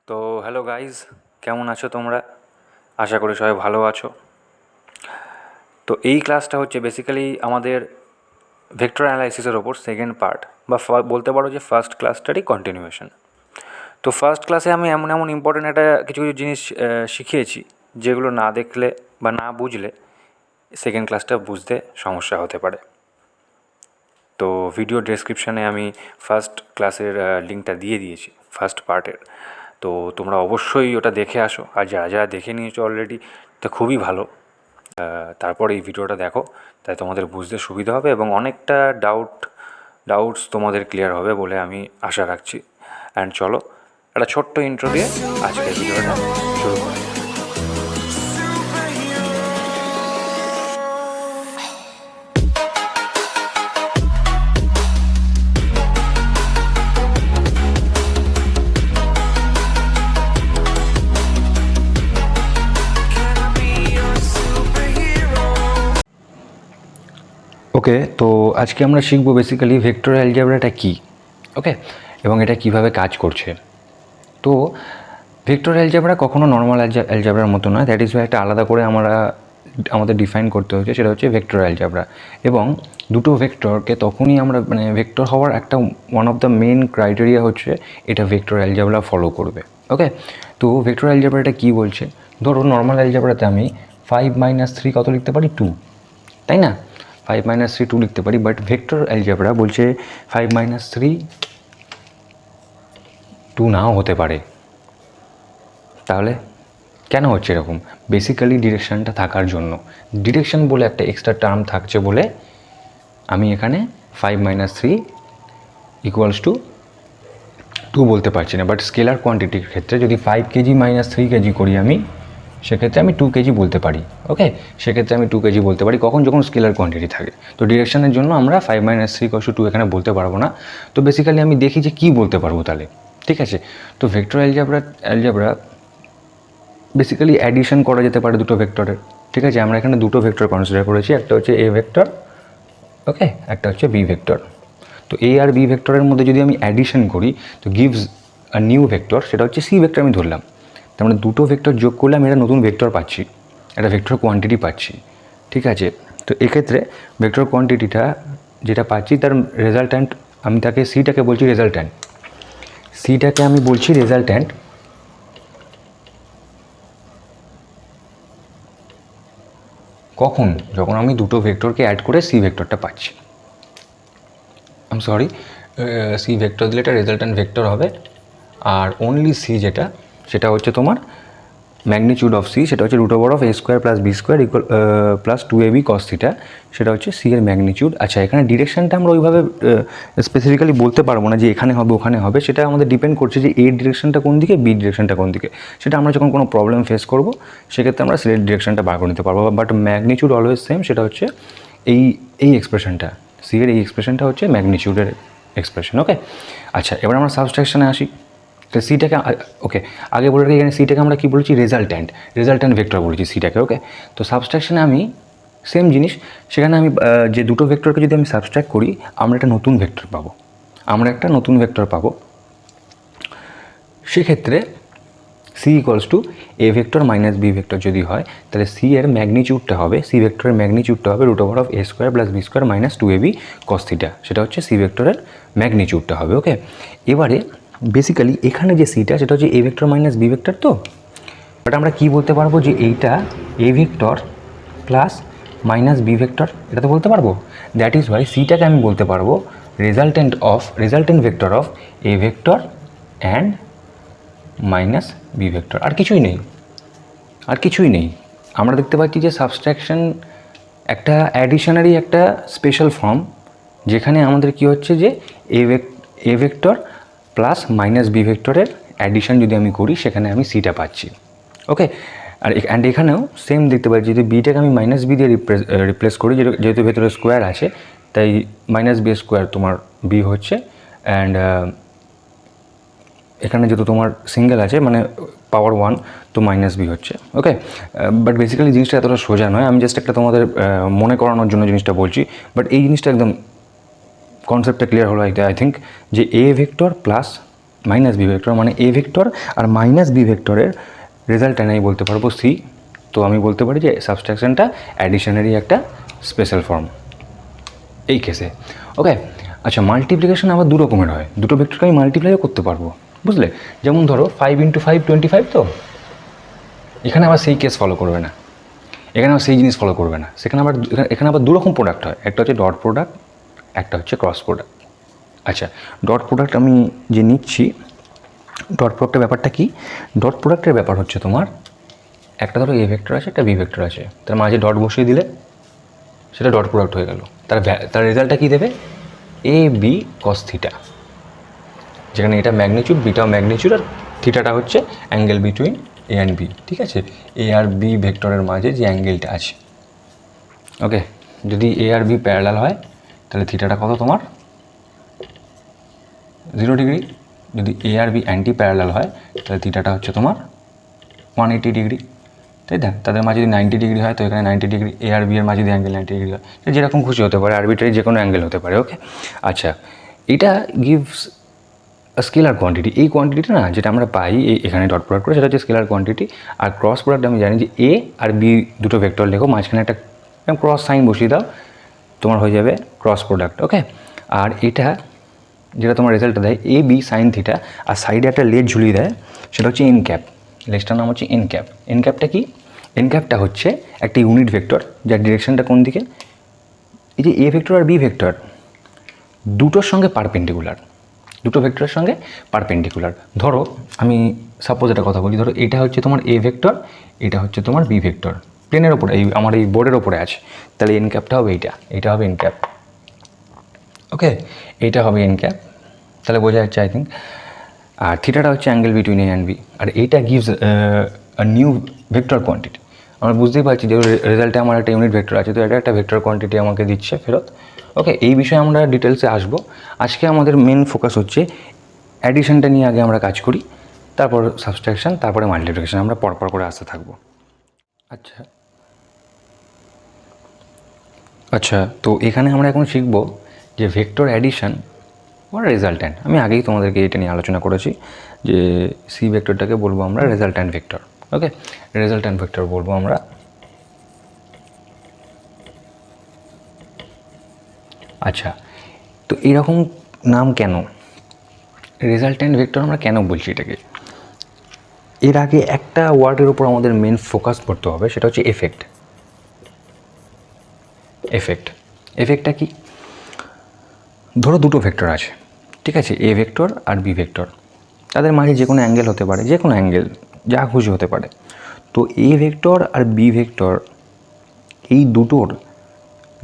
তো hello guys, কেমন আছো তোমরা? আশা করি সবাই ভালো আছো। তো এই ক্লাসটা হচ্ছে বেসিক্যালি আমাদের ভেক্টর অ্যানালাইসিসের ওপর সেকেন্ড পার্ট, বা বলতে পারো যে ফার্স্ট ক্লাসটারই কন্টিনিউয়েশন। তো ফার্স্ট ক্লাসে আমি এমন এমন ইম্পর্টেন্ট একটা কিছু কিছু জিনিস শিখিয়েছি, যেগুলো না দেখলে বা না বুঝলে সেকেন্ড ক্লাসটা বুঝতে সমস্যা হতে পারে। তো ভিডিও ডেসক্রিপশানে আমি ফার্স্ট ক্লাসের লিঙ্কটা দিয়ে দিয়েছি, ফার্স্ট পার্টের। তো তোমরা অবশ্যই ওটা দেখে আসো, আর যারা যারা দেখে নিয়েছো অলরেডি তা খুবই ভালো। তারপর এই ভিডিওটা দেখো, তাই তোমাদের বুঝতে সুবিধা হবে এবং অনেকটা ডাউটস তোমাদের ক্লিয়ার হবে বলে আমি আশা রাখছি। অ্যান্ড চলো একটা ছোট্ট ইন্ট্রো দিয়ে আজকের ভিডিওটা শুরু করি। ওকে, তো আজকে আমরা শিখবো বেসিক্যালি ভেক্টর অ্যালজেব্রাটা কী, ওকে, এবং এটা কিভাবে কাজ করছে। তো ভেক্টর অ্যালজেব্রা কখনো নর্মাল অ্যালজেব্রার মতো নয়, দ্যাট ইজ ওয়াই একটা আলাদা করে আমাদের ডিফাইন করতে হচ্ছে, সেটা হচ্ছে ভেক্টর অ্যালজেব্রা। এবং দুটো ভেক্টরকে তখনই আমরা ভেক্টর হওয়ার একটা one of the main criteria হচ্ছে এটা ভেক্টর অ্যালজেব্রা ফলো করবে। ওকে, তো ভেক্টর অ্যালজেব্রাটা কী বলছে, ধরো নর্মাল অ্যালজেব্রাতে আমি 5 - 3 কত লিখতে পারি, 2, তাই না? 5 - 3 2 লিখতে পারি, বাট ভেক্টর অ্যালজেব্রা বলছে 5 - 3 2 নাও হতে পারে। তাহলে কেন হচ্ছে এরকম? বেসিক্যালি ডিরেকশানটা থাকার জন্য। ডিরেকশান বলে একটা এক্সট্রা টার্ম থাকছে বলে আমি এখানে 5 - 3 = 2 বলতে পারছি না। বাট স্কেলার কোয়ান্টিটির ক্ষেত্রে যদি 5 কেজি - 3 কেজি করি আমি, সেক্ষেত্রে আমি 2 কেজি বলতে পারি। ওকে, সেক্ষেত্রে আমি 2 কেজি বলতে পারি কখন, যখন স্কেলার কোয়ান্টিটি থাকে। তো ডিরেকশানের জন্য আমরা 5 - 3 = 2 এখানে বলতে পারবো না। তো বেসিক্যালি আমি দেখি যে কী বলতে পারবো তাহলে, ঠিক আছে? তো ভেক্টর অ্যালজেব্রা বেসিক্যালি অ্যাডিশন করা যেতে পারে দুটো ভেক্টরের, ঠিক আছে? আমরা এখানে দুটো ভেক্টর কনসিডার করেছি, একটা হচ্ছে এ ভেক্টর, ওকে, একটা হচ্ছে বি ভেক্টর। তো এ আর বি ভেক্টরের মধ্যে যদি আমি অ্যাডিশন করি তো গিভস আ নিউ ভেক্টর, সেটা হচ্ছে সি ভেক্টর আমি ধরলাম। তার মানে দুটো ভেক্টর যোগ করলে আমি একটা নতুন ভেক্টর পাচ্ছি, একটা ভেক্টর কোয়ান্টিটি পাচ্ছি, ঠিক আছে? তো এক্ষেত্রে ভেক্টর কোয়ান্টিটিটা যেটা পাচ্ছি তার রেজাল্ট্যান্ট, আমি তাকে সিটাকে বলছি রেজাল্ট্যান্ট, সিটাকে আমি বলছি রেজাল্ট্যান্ট। কখন? যখন আমি দুটো ভেক্টরকে অ্যাড করে সি ভেক্টরটা পাচ্ছি। সি ভেক্টর দিলে এটা রেজাল্ট্যান্ট ভেক্টর হবে। আর অনলি সি সেটা হচ্ছে তোমার ম্যাগনিচিউড অফ সি, সেটা হচ্ছে √(a² + b² + 2ab cos θ, সেটা হচ্ছে সি এর ম্যাগনিচিউড। আচ্ছা, এখানে ডিরেকশানটা আমরা ওইভাবে স্পেসিফিক্যালি বলতে পারবো না যে এখানে হবে ওখানে হবে, সেটা আমাদের ডিপেন্ড করছে যে এ ডিরেকশানটা কোন দিকে, বি ডিরেকশানটা কোন দিকে। সেটা আমরা যখন কোনো প্রবলেম ফেস করবো সেক্ষেত্রে আমরা সিলেক্ট ডিরেকশানটা বার করে নিতে পারবো। বাট ম্যাগনিচিউড অলওয়েজ সেম, সেটা হচ্ছে এই এক্সপ্রেশনটা, সি এর এই এক্সপ্রেশনটা হচ্ছে ম্যাগনিচিউডের এক্সপ্রেশন। ওকে, আচ্ছা, এবার আমরা সাবস্ট্রাকশানে আসি। তো সিটাকে, ওকে, আগে বলে রাখি এখানে সিটাকে আমরা কী বলেছি, রেজাল্ট্যান্ট ভেক্টর বলেছি সিটাকে। ওকে, তো সাবস্ট্রাকশানে আমি সেম জিনিস, সেখানে আমি যে দুটো ভেক্টরকে যদি আমি সাবস্ট্রাক্ট করি আমরা একটা নতুন ভেক্টর পাবো। সেক্ষেত্রে C = a vector - b vector যদি হয়, তাহলে সি এর ম্যাগনিচিউডটা হবে, সি ভেক্টরের ম্যাগনিচিউডটা হবে √(a² + b² - 2ab cos θ, সেটা হচ্ছে সি ভেক্টরের ম্যাগনিচিউডটা হবে। ওকে, এবারে বেসিক্যালি এখানে যে সিটা, সেটা হচ্ছে a ভেক্টর - b ভেক্টর। তো বাট আমরা কী বলতে পারবো যে এইটা a vector plus - b vector, এটা তো বলতে পারবো। দ্যাট ইজ ওয়াই সিটাকে আমি বলতে পারবো resultant vector of a vector and - b vector. আর কিছুই নেই। আমরা দেখতে পাচ্ছি যে সাবস্ট্রাকশন একটা অ্যাডিশনারি একটা স্পেশাল ফর্ম, যেখানে আমাদের কি হচ্ছে যে এ ভেক্টর প্লাস - b ভেক্টরের অ্যাডিশন যদি আমি করি, সেখানে আমি সিটা পাচ্ছি। ওকে, অ্যান্ড এখানেও সেম দেখতে পাচ্ছি, যদি বিটাকে আমি -b দিয়ে রিপ্লেস করি, যেহেতু ভেতরে স্কোয়ার আছে তাই -b² তোমার বি হচ্ছে, অ্যান্ড এখানে যেহেতু তোমার সিঙ্গেল আছে মানে পাওয়ার 1, তো -b হচ্ছে। ওকে, বাট বেসিক্যালি জিনিসটা এতটা সোজা নয়, আমি জাস্ট একটা তোমাদের মনে করানোর জন্য জিনিসটা বলছি। বাট এই জিনিসটা একদম কনসেপ্টটা ক্লিয়ার হলো আই থিঙ্ক, যে A vector plus minus B vector মানে এ ভেক্টর আর মাইনাস বি ভেক্টরের রেজাল্ট আমি বলতে পারবো সি। তো আমি বলতে পারি যে সাবস্ট্রাকশনটা অ্যাডিশনেরই একটা স্পেশাল ফর্ম এই কেসে। ওকে, আচ্ছা মাল্টিপ্লিকেশন আবার দু রকমের হয়, দুটো ভেক্টরকে আমি মাল্টিপ্লাইও করতে পারবো, বুঝলে? যেমন ধরো 5 × 5 25, তো এখানে আবার সেই কেস ফলো করবে না, এখানে আবার সেই জিনিস ফলো করবে না, এখানে আবার দু রকম প্রোডাক্ট হয়, একটা হচ্ছে ডট প্রোডাক্ট, একটা হচ্ছে ক্রস প্রোডাক্ট। আচ্ছা, ডট প্রোডাক্ট আমি যে নিচ্ছি, ডট প্রোডাক্টের ব্যাপারটা কি? ডট প্রোডাক্টের ব্যাপার হচ্ছে তোমার একটা ধরো এ ভেক্টর আছে, একটা বি ভেক্টর আছে, তার মাঝে ডট বসিয়ে দিলে সেটা ডট প্রোডাক্ট হয়ে গেল। তার রেজাল্টটা কী দেবে? এ বি কস থিটা, যেখানে এটা ম্যাগনিচিউড, বিটাও ম্যাগনিচিউড, আর থিটাটা হচ্ছে angle between A and B. ঠিক আছে, এ আর বি ভেক্টরের মাঝে যে অ্যাঙ্গেলটা আছে। ওকে, যদি এ আর বি প্যারালাল হয় তাহলে থিটাটা কত তোমার? 0 ডিগ্রি। যদি এ আর বি অ্যান্টি প্যারালাল হয় তাহলে থিটাটা হচ্ছে তোমার 180 ডিগ্রি, তাই না? তাদের মাঝে যদি 90 ডিগ্রি হয় তো এখানে 90 ডিগ্রি, এ আর বি এর মাঝে যদি অ্যাঙ্গেল 90 ডিগ্রি হয়, যেরকম খুশি হতে পারে, আরবিট্রারি যে কোনো অ্যাঙ্গেল হতে পারে। ওকে, আচ্ছা, এটা গিভস স্কেলার কোয়ান্টিটি। এই কোয়ান্টিটিটা না, যেটা আমরা পাই এখানে ডট প্রোডাক্ট করে, সেটা হচ্ছে স্কেলার কোয়ান্টিটি। আর ক্রস প্রোডাক্ট আমি জানি যে এ আর বি দুটো ভেক্টর লেখো, মাঝখানে একটা ক্রস সাইন বসিয়ে দাও, তোমার হয়ে যাবে ক্রস প্রোডাক্ট। ওকে, আর এটা যেটা তোমার রেজাল্টটা দেয় এ বি সাইন থিটা, আর সাইডে একটা লেজ ঝুলিয়ে দেয়, সেটা হচ্ছে এন ক্যাপ। লেজটার নাম হচ্ছে এন ক্যাপ। এন ক্যাপটা কি? এন ক্যাপটা হচ্ছে একটা ইউনিট ভেক্টর যার ডিরেকশনটা কোন দিকে? এই যে এ ভেক্টর আর বি ভেক্টর দুটোর সঙ্গে পারপেন্ডিকুলার, দুটো ভেক্টরের সঙ্গে পারপেন্ডিকুলার। ধরো আমি সাপোজ একটা কথা বলি, ধরো এটা হচ্ছে তোমার এ ভেক্টর, এটা হচ্ছে তোমার বি ভেক্টর, প্লেনের ওপরে, এই আমার এই বোর্ডের ওপরে আছে, তাহলে এন ক্যাপটা হবে এইটা হবে এন ক্যাপ। ওকে, এইটা হবে এন ক্যাপ, তাহলে বোঝা যাচ্ছে আই থিঙ্ক। আর থিটাটা হচ্ছে angle between A and B, আর এইটা gives a new vector quantity. আমরা বুঝতেই পারছি যে রেজাল্টে আমার একটা ইউনিট ভেক্টর আছে, তো এটা একটা ভেক্টর কোয়ান্টিটি আমাকে দিচ্ছে ফেরত। ওকে, এই বিষয়ে আমরা ডিটেলসে আসবো। আজকে আমাদের মেন ফোকাস হচ্ছে অ্যাডিশনটা নিয়ে আগে আমরা কাজ করি, তারপর সাবস্ট্রাকশন, তারপরে মাল্টিপ্লিকেশন, আমরা পরপর করে আসতে থাকবো। আচ্ছা, তো এখানে আমরা এখন শিখব যে ভেক্টর অ্যাডিশন আর রেজাল্ট্যান্ট। আমি আগেই তোমাদেরকে এটা নিয়ে আলোচনা করেছি যে সি ভেক্টরটাকে বলবো আমরা রেজাল্ট্যান্ট ভেক্টর। ওকে, রেজাল্ট্যান্ট ভেক্টর বলবো আমরা। আচ্ছা, তো এরকম নাম কেন? রেজাল্ট্যান্ট ভেক্টর আমরা কেন বলছি এটাকে? এর আগে একটা ওয়ার্ডের উপর আমাদের মেন ফোকাস করতে হবে, সেটা হচ্ছে এফেক্ট। এফেক্টটা কি? ধরো দুটো ভেক্টর আছে, ঠিক আছে, এ ভেক্টর আর বি ভেক্টর, তাদের মাঝে যে কোনো অ্যাঙ্গেল হতে পারে, যে কোনো অ্যাঙ্গেল যা খুশি হতে পারে। তো এ ভেক্টর আর বি ভেক্টর এই দুটোর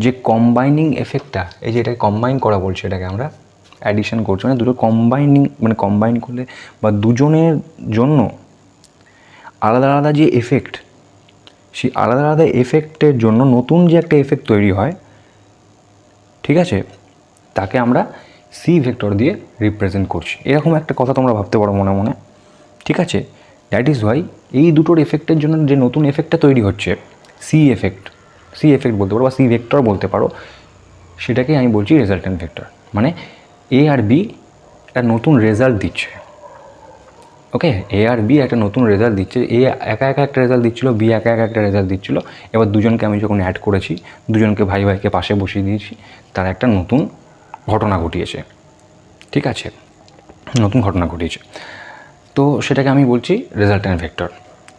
যে কম্বাইনিং এফেক্টটা, এই যে এটাকে কম্বাইন করা বলছে, এটাকে আমরা অ্যাডিশন করছি, মানে দুটো কম্বাইনিং, মানে কম্বাইন করলে বা দুজনের জন্য আলাদা আলাদা যে এফেক্ট, সেই আলাদা আলাদা এফেক্টের জন্য নতুন যে একটা এফেক্ট তৈরি হয়, ঠিক আছে, তাকে আমরা সি ভেক্টর দিয়ে রিপ্রেজেন্ট করছি। এরকম একটা কথা তোমরা ভাবতে পারো মনে মনে, ঠিক আছে? দ্যাট ইজ ওয়াই এই দুটোর এফেক্টের জন্য যে নতুন এফেক্টটা তৈরি হচ্ছে, সি এফেক্ট বলতে পারো বা সি ভেক্টর বলতে পারো, সেটাকে আমি বলছি রেজাল্ট্যান্ট ভেক্টর। মানে এ আর বি একটা নতুন রেজাল্ট দিচ্ছে। ওকে, এ আর বি একটা নতুন রেজাল্ট দিচ্ছে। এ একা একা একটা রেজাল্ট দিচ্ছিলো, বি একা একা একটা রেজাল্ট দিচ্ছিলো। এবার দুজনকে আমি যখন অ্যাড করেছি, দুজনকে ভাইকে পাশে বসিয়ে দিয়েছি, তারা একটা নতুন ঘটনা ঘটিয়েছে, ঠিক আছে, নতুন ঘটনা ঘটিয়েছে। তো সেটাকে আমি বলছি রেজাল্ট্যান্ট ভেক্টর।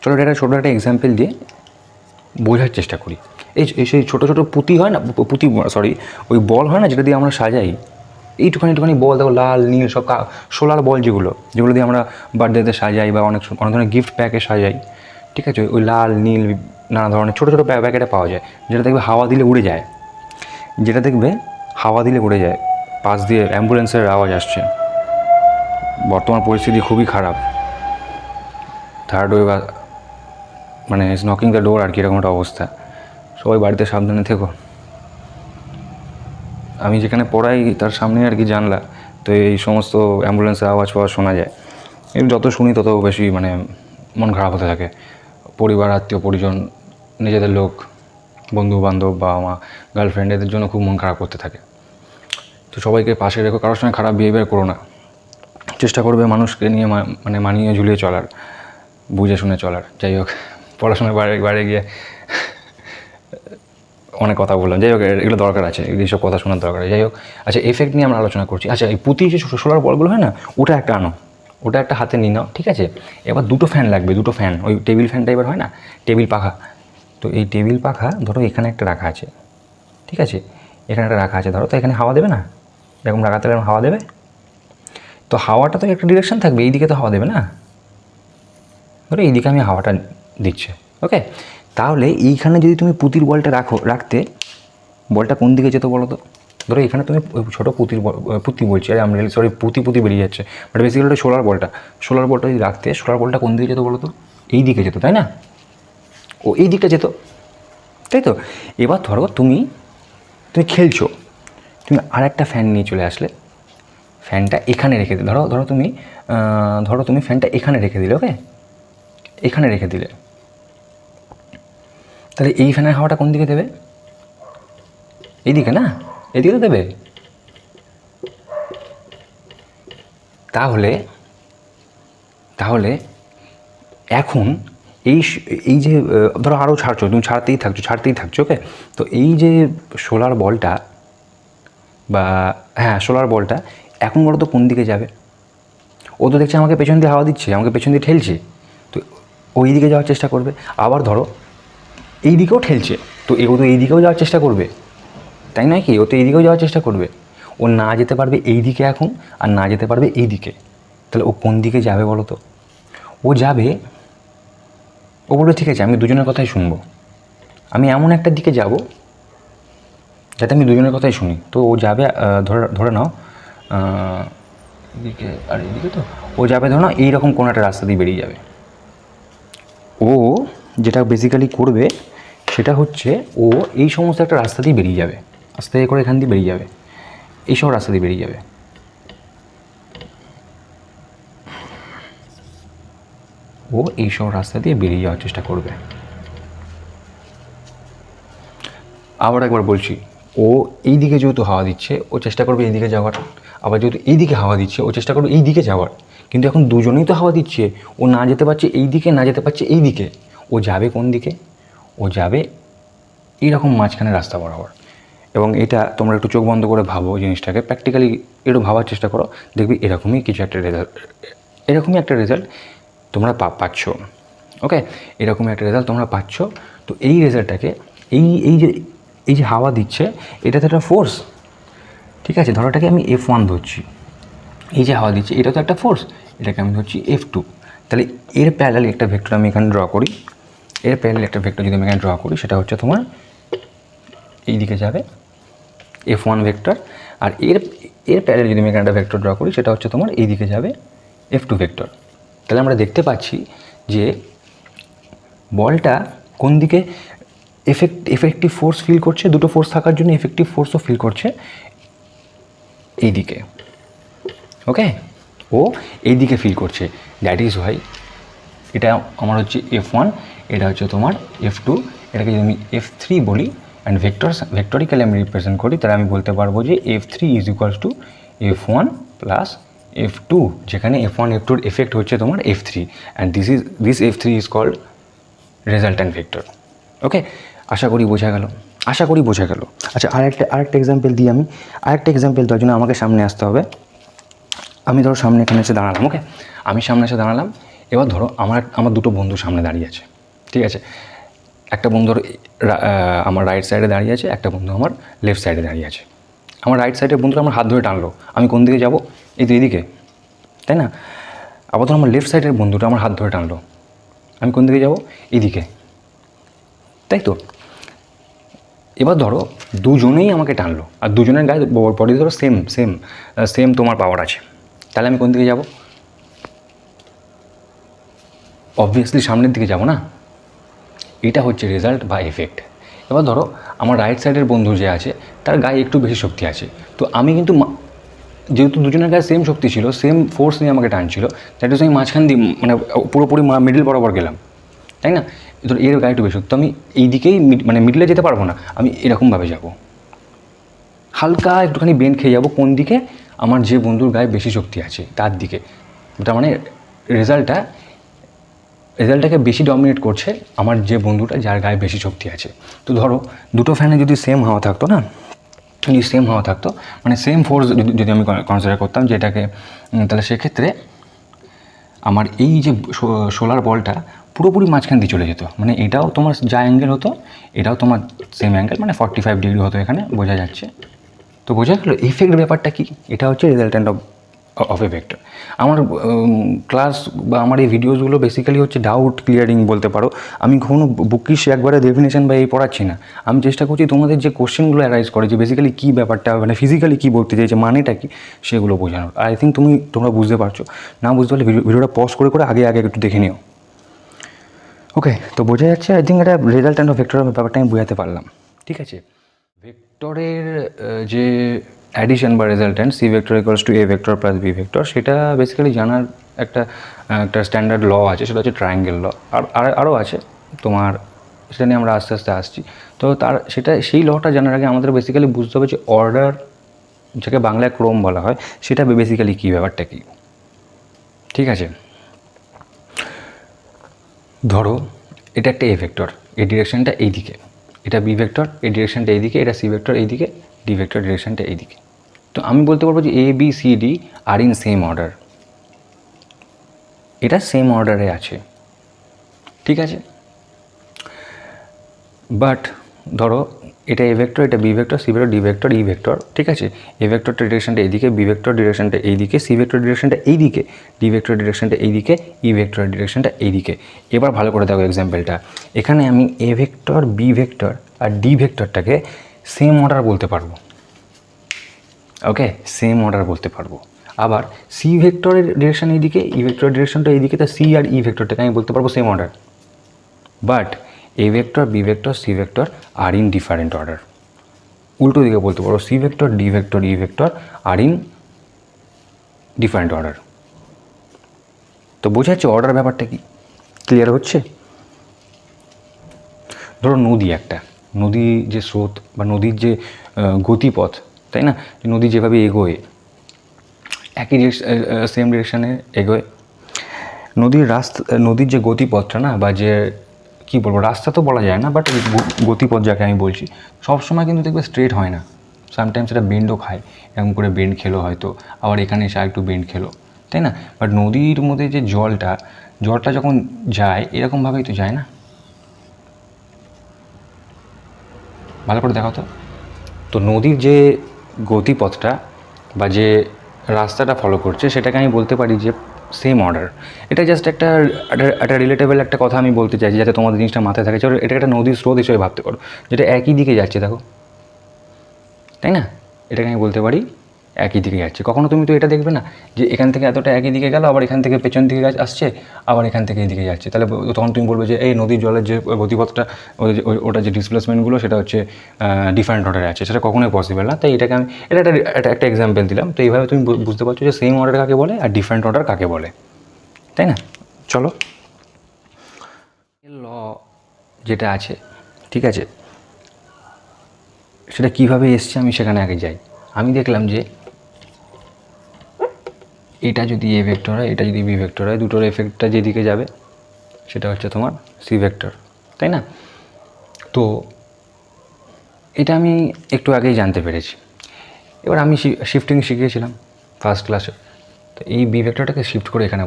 চলো এটা ছোটো একটা এক্সাম্পল দিয়ে বোঝার চেষ্টা করি। সেই ছোটো ছোটো পুঁতি হয় না, ওই বল হয় না, যেটা দিয়ে আমরা সাজাই, এইটুখানি বল, দেখো লাল নীল সব সোলার বল, যেগুলো দিয়ে আমরা বার্থডেতে সাজাই বা অনেক ধরনের গিফট প্যাকে সাজাই, ঠিক আছে, ওই লাল নীল নানা ধরনের ছোটো ছোটো প্যাকেটে পাওয়া যায়, যেটা দেখবে হাওয়া দিলে উড়ে যায়, পাশ দিয়ে অ্যাম্বুলেন্সের আওয়াজ আসছে। বর্তমান পরিস্থিতি খুবই খারাপ, থার্ড ওয়েভ মানে ইজ নকিং দ্য ডোর আর কি, এরকম একটা অবস্থা। সবাই বাড়িতে সাবধানে থেকো। আমি যেখানে পড়াই তার সামনে আর কি জানলা, তো এই সমস্ত অ্যাম্বুলেন্সের আওয়াজ শোনা যায়। যত শুনি তত বেশি মানে মন খারাপ হতে থাকে। পরিবার, আত্মীয় পরিজন, নিজেদের লোক, বন্ধু বান্ধব, বাবা মা, গার্লফ্রেন্ড, এদের জন্য খুব মন খারাপ করতে থাকে। তো সবাইকে পাশে রেখো, কারোর সঙ্গে খারাপ বিহেভিয়ার করো না, চেষ্টা করবে মানুষকে নিয়ে মানে মানিয়ে ঝুলিয়ে চলার, বুঝে শুনে চলার। যাই হোক, পড়াশোনার বাইরে গিয়ে অনেক কথা বললাম। যাই হোক, এগুলো দরকার আছে, এইসব কথা শোনার দরকার আছে। যাই হোক, আচ্ছা এফেক্ট নিয়ে আমরা আলোচনা করছি। আচ্ছা এই পুঁতি যে সোলার বলগুলো হয় না, ওটা একটা আনো, ওটা একটা হাতে নিয়ে নাও, ঠিক আছে। এবার দুটো ফ্যান লাগবে, দুটো ফ্যান, ওই টেবিল ফ্যান টাইপের হয় না, টেবিল পাখা। তো এই টেবিল পাখা ধরো এখানে একটা রাখা আছে, ঠিক আছে, এখানে একটা রাখা আছে ধরো। তো এখানে হাওয়া দেবে না, এরকম রাখাতে হাওয়া দেবে। তো হাওয়াটা তো একটা ডিরেকশন থাকবে, এই দিকে তো হাওয়া দেবে না। ধরো এইদিকে আমি হাওয়াটা দিচ্ছে, ওকে। তাহলে এইখানে যদি তুমি পুঁতির বলটা রাখতে, বলটা কোন দিকে যেত বলো তো? ধরো এখানে তুমি ছোটো পুঁতি বলছি, আরে আমরা সরি পুঁতি বেরিয়ে যাচ্ছে, বাট বেসিক্যালি ওটা সোলার বলটা যদি রাখতে, সোলার বলটা কোন দিকে যেত বলো তো? এই দিকে যেত, তাই না? ও এই দিকটা যেত, তাই তো। এবার ধরো তুমি খেলছো, তুমি আর একটা ফ্যান নিয়ে চলে আসলে, ফ্যানটা এখানে রেখে দিলে, ধরো তুমি ফ্যানটা এখানে রেখে দিলে, ওকে, এখানে রেখে দিলে। তাহলে এই ফ্যানের হাওয়াটা কোন দিকে দেবে? এইদিকে না, এদিকে তো দেবে। তাহলে এখন এই যে ধরো আরও ছাড়ছো, তুমি ছাড়তেই থাকছো, ওকে। তো এই যে সোলার বলটা বা হ্যাঁ সোলার বলটা এখন বলো তো কোন দিকে যাবে? ও তো দেখছে আমাকে পেছন দিয়ে হাওয়া দিচ্ছে, আমাকে পেছন দিয়ে ঠেলছে, তো ওই দিকে যাওয়ার চেষ্টা করবে। আবার ধরো এই দিকেও ঠেলছে, তো ও তো এই দিকেও যাওয়ার চেষ্টা করবে, তাই নয় কি? ও তো এই দিকেও যাওয়ার চেষ্টা করবে। ও না যেতে পারবে এই দিকে এখন, আর না যেতে পারবে এই দিকে। তাহলে ও কোন দিকে যাবে বলো তো? ও যাবে, ও বলবে ঠিক আছে আমি দুজনের কথাই শুনবো, আমি এমন একটা দিকে যাব যাতে আমি দুজনের কথাই শুনি। তো ও যাবে, ধরে নাও এদিকে আর এদিকে, তো ও যাবে ধরো না এইরকম কোনো একটা রাস্তা দিয়ে বেরিয়ে যাবে। ও যেটা বেসিক্যালি করবে সেটা হচ্ছে, ও এই সমস্ত একটা রাস্তা দিয়ে বেরিয়ে যাবে, আস্তে করে এখান দিয়ে বেরিয়ে যাবে, এইসব রাস্তা দিয়ে বেরিয়ে যাবে। ও এইসব রাস্তা দিয়ে বেরিয়ে যাওয়ার চেষ্টা করবে। আবার একবার বলছি, ও এই দিকে যেহেতু হাওয়া দিচ্ছে, ও চেষ্টা করবে এই দিকে যাওয়ার। আবার যেহেতু এই দিকে হাওয়া দিচ্ছে, ও চেষ্টা করবে এই দিকে যাওয়ার। কিন্তু এখন দুজনেই তো হাওয়া দিচ্ছে, ও না যেতে পারছে এই দিকে, না যেতে পারছে এই দিকে। ও যাবে কোন দিকে? ও যাবে এইরকম মাঝখানে রাস্তা বরাবর। এবং এটা তোমরা একটু চোখ বন্ধ করে ভাবো, জিনিসটাকে প্র্যাকটিক্যালি একটু ভাবার চেষ্টা করো, দেখবি এরকমই একটা রেজাল্ট তোমরা পাচ্ছ, ওকে। এরকমই একটা রেজাল্ট তোমরা পাচ্ছ। তো এই রেজাল্টটাকে এই যে হাওয়া দিচ্ছে, এটা তো একটা ফোর্স, ঠিক আছে। ধরো এটাকে আমি F1 ধরছি, এই যে হাওয়া দিচ্ছে এটা তো একটা ফোর্স, এটাকে আমি ধরছি F2। তাহলে এর প্যারালাল একটা ভেক্টর আমি এখানে ড্র করি, যদি আমি এখানে ড্র করি, সেটা হচ্ছে তোমার এই দিকে যাবে F1 ভেক্টর। আর এর প্যারালাল যদি আমি এখানে একটা ভেক্টর ড্র করি, সেটা হচ্ছে তোমার এই দিকে যাবে F2 ভেক্টর। তাহলে আমরা দেখতে পাচ্ছি যে বলটা কোন দিকে এফেক্টিভ ফোর্স ফিল করছে, দুটো ফোর্স থাকার জন্য এফেক্টিভ ফোর্সও ফিল করছে এই দিকে, ওকে। ও এই দিকে ফিল করছে, দ্যাট ইজ ওয়াই এটা আমার হচ্ছে F1, এটা হচ্ছে তোমার F2, এটাকে যদি আমি F3 বলি অ্যান্ড ভেক্টরিক্যালি আমি রিপ্রেজেন্ট করি, তাহলে আমি বলতে পারবো যে F3 is equals two F1 plus F2, যেখানে F1 F2 এফেক্ট হচ্ছে তোমার F3, and this F3 is called resultant vector, okay. আশা করি বোঝা গেল। আচ্ছা আরেকটা এক্সাম্পল দিই আমি। আরেকটা এক্সাম্পল দেওয়ার জন্য আমাকে সামনে আসতে হবে। আমি ধরো সামনে এখানে এসে দাঁড়ালাম, ওকে। আমি সামনে এসে দাঁড়ালাম। এবার ধরো আমার দুটো বন্ধু সামনে দাঁড়িয়ে আছে, ঠিক আছে। একটা বন্ধু আমার রাইট সাইডে দাঁড়িয়ে আছে, একটা বন্ধু আমার লেফট সাইডে দাঁড়িয়ে আছে। আমার রাইট সাইডের বন্ধুটা আমার হাত ধরে টানলো, আমি কোন দিকে যাব? এই তো এইদিকে, তাই না? আবার ধরো আমার লেফট সাইডের বন্ধুটা আমার হাত ধরে টানলো, আমি কোন দিকে যাব? এইদিকে, তাই তো। এবার ধরো দুজনেই আমাকে টানলো, আর দুজনের গায়ে বডি ধরো সেম তোমার পাওয়ার আছে, তাহলে আমি কোন দিকে যাব? অবভিয়াসলি সামনের দিকে যাব না। এটা হচ্ছে রেজাল্ট বা এফেক্ট। এবার ধরো আমার রাইট সাইডের বন্ধু যে আছে, তার গায়ে একটু বেশি শক্তি আছে, তো আমি কিন্তু যেহেতু দুজনের গায়ে সেম শক্তি ছিল, সেম ফোর্স নিয়ে আমাকে টানছিল, দ্যাট ইজ আমি মাঝখান দিয়ে মানে পুরোপুরি মিডল বরাবর গেলাম, তাই না? ধরো এর গায়ে একটু বেশি, তো আমি এই দিকেই মানে মিডলে যেতে পারবো না, আমি এরকমভাবে যাব, হালকা একটুখানি বেন্ড খেয়ে যাবো কোন দিকে? আমার যে বন্ধুর গায়ে বেশি শক্তি আছে তার দিকে, তার মানে রেজাল্টটাকে বেশি ডমিনেট করছে আমার যে বন্ধুটা যার গায়ে বেশি শক্তি আছে। তো ধরো দুটো ফ্যানে যদি সেম হাওয়া থাকতো না, যদি সেম হাওয়া থাকতো মানে সেম ফোর্স যদি আমি কনসিডার করতাম যেটাকে, তাহলে সেক্ষেত্রে আমার এই যে সোলার বলটা পুরোপুরি মাঝখান দিয়ে চলে যেত, মানে এটাও তোমার যা অ্যাঙ্গেল হতো এটাও তোমার সেম অ্যাঙ্গেল, মানে 45 ডিগ্রি হতো, এখানে বোঝা যাচ্ছে। তো বোঝা গেলো ইফেক্ট ব্যাপারটা কি, এটা হচ্ছে রেজাল্ট্যান্ট অফ এ ভেক্টর। আমার ক্লাস বা আমার এই ভিডিওসগুলো বেসিক্যালি হচ্ছে ডাউট ক্লিয়ারিং বলতে পারো। আমি কখনো বুকিশ একবারে ডেফিনেশন বা এই পড়াচ্ছি না, আমি চেষ্টা করছি তোমাদের যে কোশ্চেনগুলো অ্যারাইজ করে যে বেসিক্যালি কী ব্যাপারটা, মানে ফিজিক্যালি কী বলতে চাইছে, মানেটা কী, সেগুলো বোঝানোর। আই থিঙ্ক তোমরা বুঝতে পারছো, না বুঝতে পারলে ভিডিওটা পজ করে আগে একটু দেখে নিও। ওকে, তো বোঝা যাচ্ছে আই থিঙ্ক এটা রেজাল্ট্যান্ট অফ ভেক্টরের ব্যাপারটা আমি বোঝাতে পারলাম। ঠিক আছে, ভেক্টরের যে অ্যাডিশন বা resultant C vector equals to A vector plus B vector, সেটা বেসিক্যালি জানার একটা স্ট্যান্ডার্ড ল আছে, সেটা হচ্ছে ট্রায়াঙ্গেল ল। আরও আছে তোমার, সেটা নিয়ে আমরা আস্তে আস্তে আসছি। তো সেই লটা জানার আগে আমাদের বেসিক্যালি বুঝতে হবে যে অর্ডার, যাকে বাংলায় ক্রম বলা হয়, সেটা বেসিক্যালি কী, ব্যাপারটা কী। ঠিক আছে, ধরো এটা একটা এ ভেক্টর, এই ডিরেকশনটা এই দিকে, এটা বি ভেক্টর, এই ডিরেকশনটা এই দিকে, এটা সি ভেক্টর এই দিকে, ডি ভেক্টর ডিরেকশনটা এই দিকে। তো আমি বলতে পারবো যে A B C D are in same order, এটা সেম অর্ডারে আছে। ঠিক আছে, বাট ধরো এটা এ ভেক্টর, এটা B vector, C vector, D vector, E vector. ঠিক আছে, এ ভেক্টরটা ডিরেকশনটা এইদিকে, বি ভেক্টর ডিরেকশনটা এইদিকে, সি ভেক্টর ডিরেকশনটা এইদিকে, ডি ভেক্টর ডিরেকশনটা এইদিকে, ই ভেক্টর ডিরেকশনটা এইদিকে। এবার ভালো করে দেখো এক্সাম্পলটা, এখানে আমি এ ভেক্টর, বি ভেক্টর আর ডি ভেক্টরটাকে সেম অর্ডার বলতে পারবো। ওকে, সেম অর্ডার বলতে পারবো। আবার সি ভেক্টরের ডিরেকশন এইদিকে, ই ভেক্টরের ডিরেকশনটা এইদিকে, তা সি আর ই ভেক্টরটাকে আমি বলতে পারবো same order. But A vector, B vector, C vector are in different order. উল্টো দিকে বলতে পারো C vector, D vector, E vector are in different order. তো বোঝা যাচ্ছে অর্ডার ব্যাপারটা কি, ক্লিয়ার হচ্ছে? ধরো নদী একটা, নদী যে স্রোত বা নদীর যে গতিপথ, তাই না, নদী যেভাবে এগোয় একই সেম ডিরেকশানে এগোয়, নদীর যে গতিপথটা না, বা যে কী বলবো, রাস্তা তো বলা যায় না, বাট গতিপথ যাকে আমি বলছি, সবসময় কিন্তু দেখবে স্ট্রেট হয় না, সামটাইমস এটা বেন্ডও খায়, এরকম করে বেন্ড খেলো হয়তো, আবার এখানে এসে একটু বেন্ড খেলো, তাই না? বাট নদীর মধ্যে যে জলটা যখন যায় এরকমভাবেই তো যায় না। ভালো করে দেখো তো নদীর যে গতিপথটা বা যে রাস্তাটা ফলো করছে সেটাকে আমি বলতে পারি যে সেম অর্ডার। এটা জাস্ট একটা রিলেটেবল একটা কথা আমি বলতে চাইছি, যাতে তোমাদের জিনিসটা মাথায় থাকে। এটা একটা নদীর স্রোত হিসেবে ভাবতে পারো, যেটা একই দিকে যাচ্ছে, দেখো, তাই না? এটাকে আমি বলতে পারি একই দিকে যাচ্ছে। কখনো তুমি তো এটা দেখবে না যে এখান থেকে এতটা একই দিকে গেল, আবার এখান থেকে পেছন দিকে আসছে, আবার এখান থেকে এদিকে যাচ্ছে, তাহলে তখন তুমি বলবে যে এই নদীর জলের যে গতিপথটা, ওটা যে ডিসপ্লেসমেন্টগুলো সেটা হচ্ছে ডিফারেন্ট অর্ডারে আছে, সেটা কখনোই পসিবল না। তাই এটাকে আমি একটা এক্সাম্পল দিলাম। তো এইভাবে তুমি বুঝতে পারছো যে সেম অর্ডার কাকে বলে আর ডিফারেন্ট অর্ডার কাকে বলে, তাই না? চলো, ল যেটা আছে, ঠিক আছে, সেটা কীভাবে এসছে আমি সেখানে আগে যাই। আমি দেখলাম যে এটা যদি এ ভেক্টর হয়, এটা যদি বি ভেক্টর হয়, দুটোর এফেক্টটা যেদিকে যাবে সেটা হচ্ছে তোমার সি ভেক্টর, তাই না? তো এটা আমি একটু আগেই জানতে পেরেছি। এবার আমি শিফটিং শিখিয়েছিলাম ফার্স্ট ক্লাসে, তো এই বি ভেক্টরটাকে শিফট করে এখানে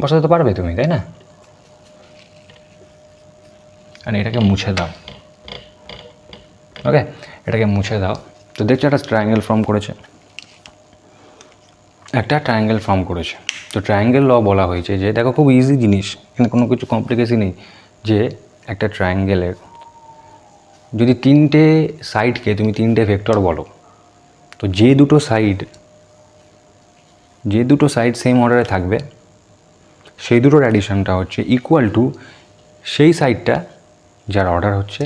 বসাতে তো পারবে তুমি, তাই না? আর এটাকে মুছে দাও। ওকে, এটাকে মুছে দাও। তো দেখছো একটা ট্রায়াঙ্গেল ফর্ম করেছে, তো ট্রায়াঙ্গেল ল বলা হয়েছে যে, দেখো খুব ইজি জিনিস, কিন্তু কোনো কিছু কমপ্লিকেশন নেই, যে একটা ট্রায়াঙ্গেলের যদি তিনটে সাইডকে তুমি তিনটে ভেক্টর বলো, তো যে দুটো সাইড সেম অর্ডারে থাকবে সেই দুটোর অ্যাডিশনটা হচ্ছে ইকুয়াল টু সেই সাইডটা যার অর্ডার হচ্ছে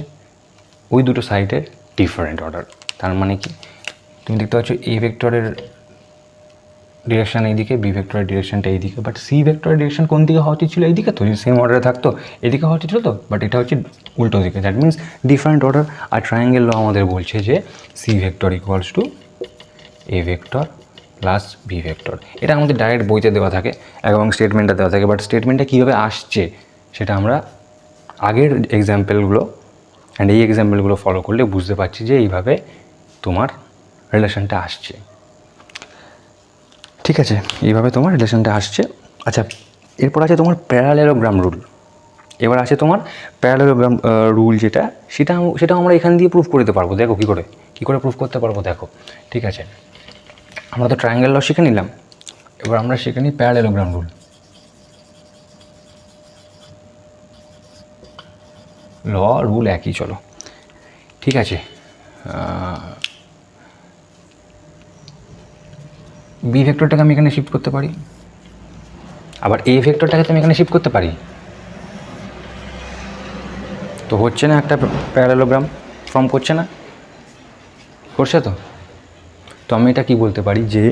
ওই দুটো সাইডের ডিফারেন্ট অর্ডার। তার মানে কি, তুমি দেখতে পাচ্ছ এ ভেক্টরের ডিরেকশান এইদিকে, বি ভেক্টরের ডিরেকশানটা এইদিকে, বাট সি ভেক্টরের ডিরেকশান কোন দিকে হওয়া উচিত ছিল? এইদিকে। তো যদি সেম অর্ডারে থাকতো এদিকে হওয়া উচিত ছিল তো, বাট এটা হচ্ছে উল্টো দিকে, দ্যাট মিনস ডিফারেন্ট অর্ডার। আর ট্রায়াঙ্গেল ল আমাদের বলছে যে C vector equals to A vector plus B vector. এটা আমাদের ডাইরেক্ট বইতে দেওয়া থাকে এবং স্টেটমেন্টটা দেওয়া থাকে, বাট স্টেটমেন্টটা কীভাবে আসছে সেটা আমরা আগের এক্সাম্পলগুলো অ্যান্ড এই এক্সাম্পলগুলো ফলো করলে বুঝতে পারছি যে এইভাবে তোমার রিলেশনটা আসছে। ঠিক আছে, এইভাবে তোমার রিলেশনটা আসছে। আচ্ছা, এরপর আছে তোমার প্যারালেলোগ্রাম রুল। এবার আছে তোমার প্যারালেলোগ্রাম রুল, সেটাও আমরা এখান দিয়ে প্রুফ করে দিতে পারবো। দেখো কী করে প্রুফ করতে পারবো দেখো। ঠিক আছে, আমরা তো ট্রায়াঙ্গেল ল শিখে নিলাম, এবার আমরা শিখে নিই প্যারালেলোগ্রাম রুল। রুল একই, চলো ঠিক আছে। বি ভেক্টরটাকে আমি এখানে শিফট করতে পারি, আবার এ ভেক্টরটাকে তো আমি এখানে শিফট করতে পারি। তো হচ্ছে না, একটা প্যারালেলোগ্রাম ফর্ম করছে না? করছে তো। তো আমি এটা কি বলতে পারি যে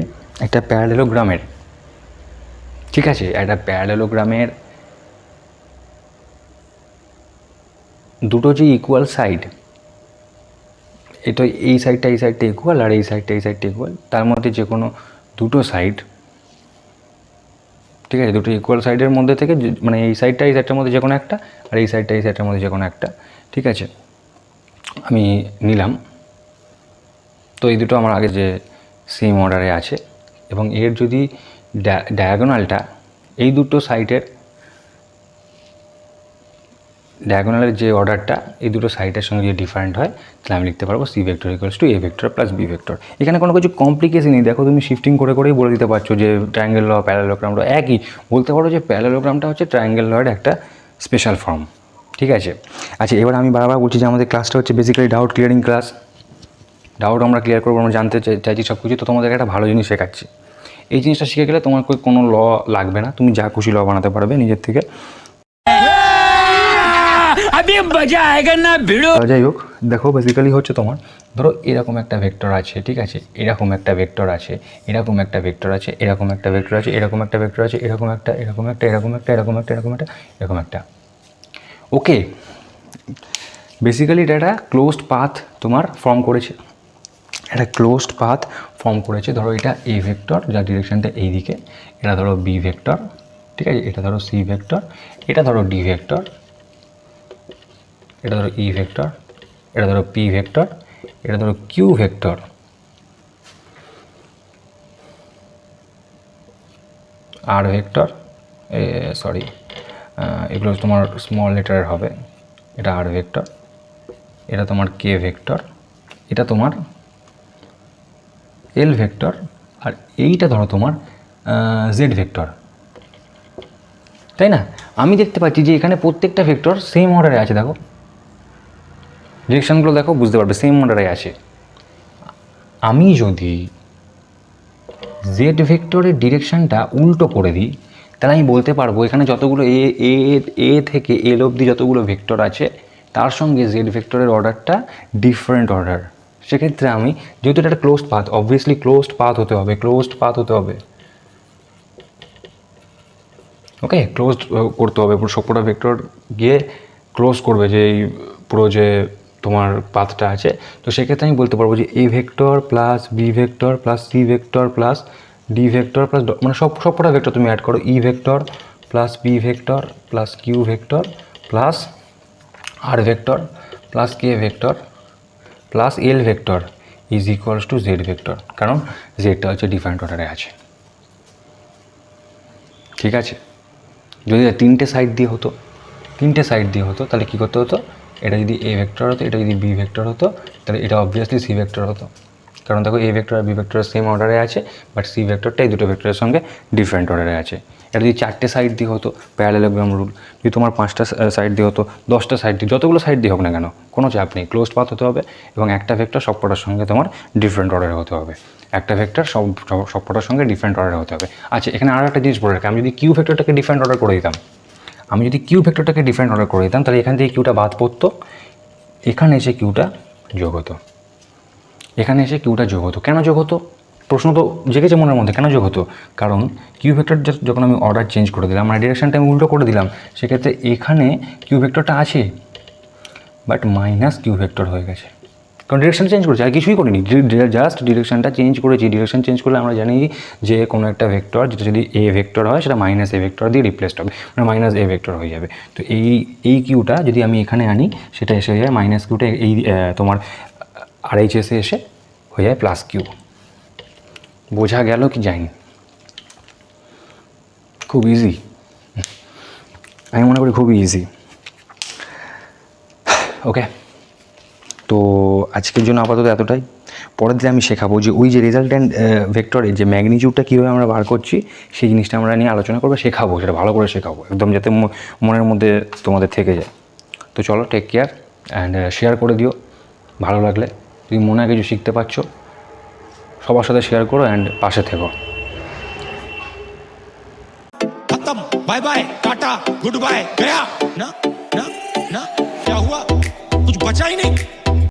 একটা প্যারালেলোগ্রামের, ঠিক আছে, একটা প্যারালেলোগ্রামের দুটো যে ইকুয়াল সাইড, এটা এই সাইডটা ইকুয়াল আর এই সাইডটা ইকুয়াল, তার মধ্যে যে কোনো দুটো সাইড, ঠিক আছে, দুটো ইকুয়াল সাইডের মধ্যে থেকে মানে এই সাইডটার মধ্যে যে কোনো একটা আর এই সাইডটার মধ্যে যে কোনো একটা, ঠিক আছে, আমি নিলাম। তো এই দুটো আমার আগে যে সেম অর্ডারে আছে এবং এর যদি ডায়াগোনালটা এই দুটো সাইডের ডায়াগোনালের যে অর্ডারটা এই দুটো সাইডের সঙ্গে যদি ডিফারেন্ট হয়, তাহলে আমি লিখতে পারবো C vector equals to A vector plus B vector. এখানে কোনো কিছু কমপ্লিকেশন নেই, দেখো তুমি শিফটিং করেই বলে দিতে পারছো যে ট্রায়াঙ্গেল ল প্যারালেলোগ্রাম ল একই। বলতে পারো যে প্যারালেলোগ্রামটা হচ্ছে ট্রায়াঙ্গেল লয়ের একটা স্পেশাল ফর্ম। ঠিক আছে, আচ্ছা, এবার আমি বারবার বলছি যে আমাদের ক্লাসটা হচ্ছে basically doubt clearing class. Doubt আমরা ক্লিয়ার করবো, আমরা জানতে চাইছি সব কিছু। তো তোমাদের একটা ভালো জিনিস শেখাচ্ছি, এই জিনিসটা শিখে গেলে তোমার কোনো ল লাগবে না, তুমি যা খুশি ল বানাতে পারবে নিজের থেকে। যাই হোক, দেখো বেসিক্যালি হচ্ছে তোমার, ধরো এরকম একটা ভেক্টর আছে, ঠিক আছে, এরকম একটা ভেক্টর আছে, এরকম একটা ভেক্টর আছে, এরকম একটা ভেক্টর আছে, এরকম একটা ভেক্টর আছে, এরকম একটা, এরকম একটা, এরকম একটা, এরকম একটা, এরকম একটা, এরকম একটা। ওকে, বেসিক্যালি এটা একটা ক্লোজড পাথ তোমার ফর্ম করেছে, একটা ক্লোজড পাথ ফর্ম করেছে। ধরো এটা এ ভেক্টর, যার ডিরেকশনটা এই দিকে, এটা ধরো বি ভেক্টর, ঠিক আছে, এটা ধরো সি ভেক্টর, এটা ধরো ডি ভেক্টর, এটা ধরো ই ভেক্টর, এটা ধরো পি ভেক্টর, এটা ধরো কিউ ভেক্টর, আর ভেক্টর, সরি এগুলো তোমার স্মল লেটারের হবে, এটা আর ভেক্টর, এটা তোমার কে ভেক্টর, এটা তোমার এল ভেক্টর, আর এইটা ধরো তোমার জেড ভেক্টর, তাই না? আমি দেখতে পাচ্ছি যে এখানে প্রত্যেকটা ভেক্টর সেম অর্ডারে আছে। দেখো ডিরেকশানগুলো দেখো, বুঝতে পারবে সেম অর্ডারে আছে। আমি যদি জেড ভেক্টরের ডিরেকশানটা উল্টো করে দিই, তাহলে আমি বলতে পারবো এখানে যতগুলো এ থেকে এল অবধি যতগুলো ভেক্টর আছে, তার সঙ্গে জেড ভেক্টরের অর্ডারটা ডিফারেন্ট অর্ডার। সেক্ষেত্রে আমি, যেহেতু এটা একটা closed path, obviously closed path হতে হবে, ওকে, ক্লোজড করতে হবে, পুরো সবকটা ভেক্টর গিয়ে ক্লোজ করবে যে এই পুরো যে তোমার পাথটা আছে। তো সেক্ষেত্রে আমি বলতে পারবো যে A vector plus B vector plus C vector plus D vector plus, মানে সবকটা ভেক্টর তুমি অ্যাড করো, E vector plus P vector plus Q vector plus R vector plus K vector plus L vector is equals to Z vector, কারণ জেডটা হচ্ছে different অর্ডারে আছে। ঠিক আছে, যদি তিনটে সাইড দিয়ে হতো তাহলে কী করতে হতো, এটা যদি এ ভেক্টর হতো, এটা যদি বি ভেক্টর হতো, তাহলে এটা অবভিয়াসলি সি ভেক্টর হতো, কারণ দেখো এ ভেক্টর আর বি ভেক্টর সেম অর্ডারে আছে, বাট সি ভেক্টরটা এই দুটো ভেক্টরের সঙ্গে ডিফারেন্ট অর্ডারে আছে। এটা যদি চারটে সাইড দিয়ে হতো, প্যারালেলোগ্রাম রুল, যদি তোমার 5টা সাইড দিয়ে হতো, 10টা সাইড দিয়ে, যতগুলো সাইড দিয়ে হোক না কেন, কোনো চাপ নেই, ক্লোজড পাথ হতে হবে এবং একটা ভেক্টর সবকটার সঙ্গে তোমার ডিফারেন্ট অর্ডারে হতে হবে, একটা ভেক্টর সবকটার সঙ্গে ডিফারেন্ট অর্ডারে হতে হবে। আচ্ছা, এখানে আরও একটা জিনিস বলে রাখি, আমি যদি কিউ ভেক্টরটাকে ডিফারেন্ট অর্ডার করে দিতাম, তাহলে এখান থেকে কিউটা বাদ পড়তো, এখানে এসে কিউটা যোগ হতো, কেন যোগ হতো? প্রশ্ন তো জেগেছে মনের মধ্যে, কেন যোগ হতো? কারণ কিউ ভেক্টর যখন আমি অর্ডার চেঞ্জ করে দিলাম, মানে ডিরেকশনটা আমি উল্টো করে দিলাম, সেক্ষেত্রে এখানে কিউ ভেক্টরটা আছে বাট মাইনাস কিউ ভেক্টর হয়ে গেছে, কারণ ডিরেকশন চেঞ্জ করেছি, আর কিছুই করিনি, জাস্ট ডিরেকশনটা চেঞ্জ করেছি। ডিরেকশন চেঞ্জ করলে আমরা জানি যে কোনো একটা ভেক্টর যেটা যদি এ ভেক্টর হয় সেটা মাইনাস এ ভেক্টর দিয়ে রিপ্লেসড হবে, মানে মাইনাস এ ভেক্টর হয়ে যাবে। তো এই কিউটা যদি আমি এখানে আনি সেটা এসে হয়ে যায় মাইনাস কিউটা এই তোমার RHS-এ এসে হয়ে যায় প্লাস কিউ। বোঝা গেল কি যায়নি? খুব ইজি, আমি মনে করি খুব ইজি। ওকে, তো আজকের জন্য আপাতত এতটাই। পরের দিন আমি শেখাবো যে ওই যে রেজাল্ট্যান্ট ভেক্টরের যে ম্যাগনিটিউডটা কীভাবে আমরা বার করছি সেই জিনিসটা আমরা নিয়ে আলোচনা করবো, শেখাবো, সেটা ভালো করে শেখাবো একদম, যাতে মনের মধ্যে তোমাদের থেকে যায়। তো চলো, টেক কেয়ার অ্যান্ড শেয়ার করে দিও ভালো লাগলে। যদি মনে হয় কিছু শিখতে পারছো সবার সাথে শেয়ার করো অ্যান্ড পাশে থেকো। खत्म, bye bye, ta-ta, goodbye, गया ना ना ना, क्या हुआ, कुछ बचा ही नहीं।